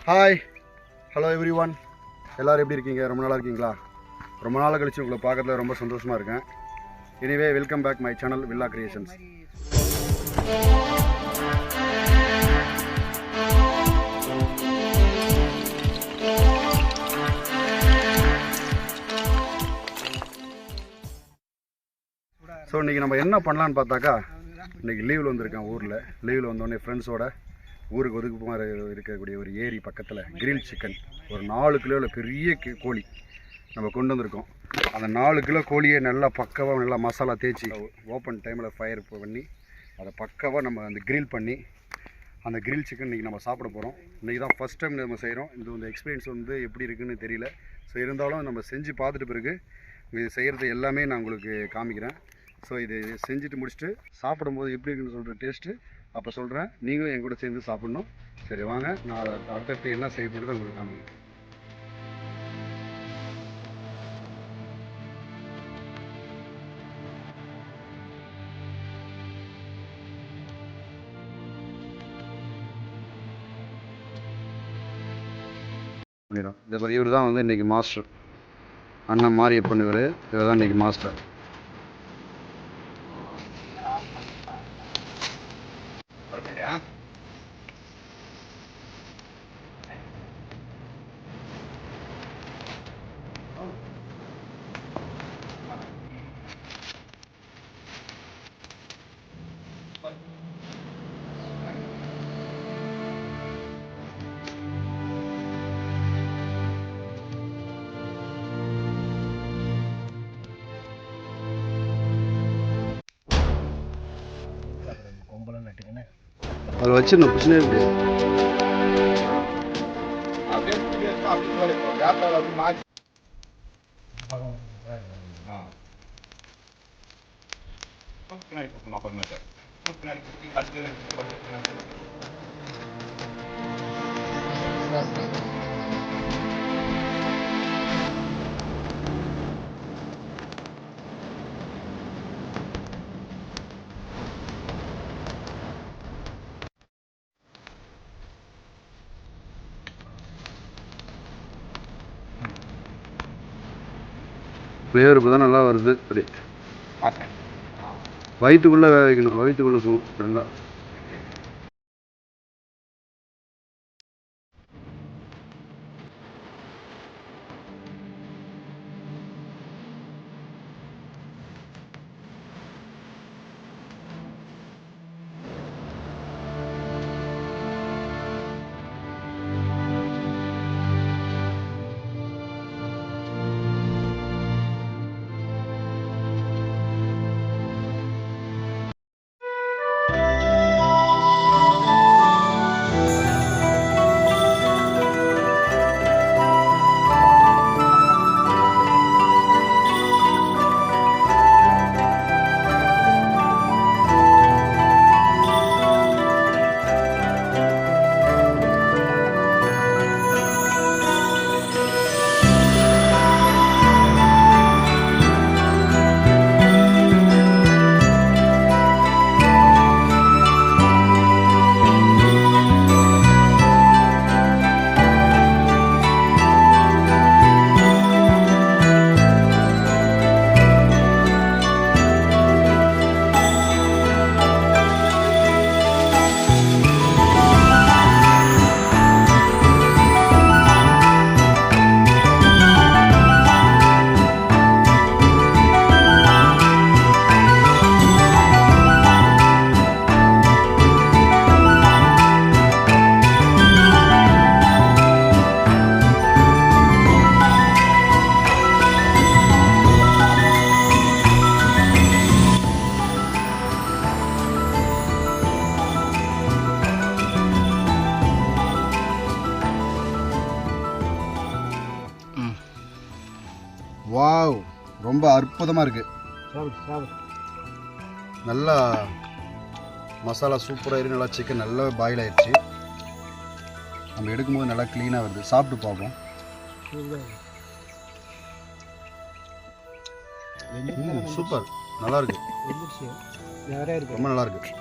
Hi, hello every one. எல்லோரும் எப்படி இருக்கீங்க? ரொம்ப நாளாக இருக்கீங்களா? ரொம்ப நாள் கழிச்சு உங்களை பார்க்கறதுல ரொம்ப சந்தோஷமாக இருக்கேன். Anyway welcome back my channel Villa Creations. So இன்றைக்கி நம்ம என்ன பண்ணலான்னு பார்த்தாக்கா, இன்றைக்கி லீவில் வந்திருக்கேன். லீவில் வந்தோடனே ஃப்ரெண்ட்ஸோட ஊருக்கு ஒதுக்குமாறு இருக்கக்கூடிய ஒரு ஏரி பக்கத்தில் கிரில் சிக்கன் ஒரு 4 கிலோவில் பெரிய கோழி நம்ம கொண்டு வந்திருக்கோம். அந்த 4 கிலோ கோழியை நல்லா பக்காவாக நல்லா மசாலா தேய்ச்சி ஓப்பன் டைமில் ஃபயர் பண்ணி அதை பக்காவாக நம்ம அந்த கிரில் பண்ணி அந்த கிரில் சிக்கன் இன்றைக்கி நம்ம சாப்பிட போகிறோம். இன்றைக்கி தான் ஃபஸ்ட் டைம் நம்ம செய்கிறோம். இந்த எக்ஸ்பீரியன்ஸ் எப்படி இருக்குதுன்னு தெரியல. ஸோ இருந்தாலும் நம்ம செஞ்சு பார்த்துட்டு பிறகு இது செய்கிறது எல்லாமே நான் உங்களுக்கு காமிக்கிறேன். ஸோ இது செஞ்சுட்டு முடிச்சுட்டு சாப்பிடும்போது எப்படி இருக்குன்னு சொல்கிற டேஸ்ட்டு அப்போ சொல்கிறேன். நீங்களும் என் கூட சேர்ந்து சாப்பிட்ணும். சரி வாங்க, நான் அடுத்தடுத்து என்ன செய்யப்படுறது உங்களுக்கு காமிக்கிறேன். இவர் தான் வந்து இன்றைக்கி மாஸ்டர். அண்ணன் மாரியப்பன் இவர் தான் இன்றைக்கி மாஸ்டர். அதில் வச்சிடணும், பிரச்சனை இருக்கு. ஃப்ளேவர் இப்போ தான் நல்லா வருது. அப்படி வயிற்றுக்குள்ளே வேக வைக்கணும், வயிற்றுக்குள்ளே நல்லா. வாவ், ரொம்ப அற்புதமாக இருக்குது. நல்லா மசாலா சூப்பராக இருக்குது. நல்லா சிக்கன் நல்லா பாயில் ஆயிடுச்சு. நம்ம எடுக்கும்போது நல்லா க்ளீனாக வருது. சாப்பிட்டு பார்ப்போம். சூப்பர், நல்லா இருக்கு, ரொம்ப நல்லா இருக்கு.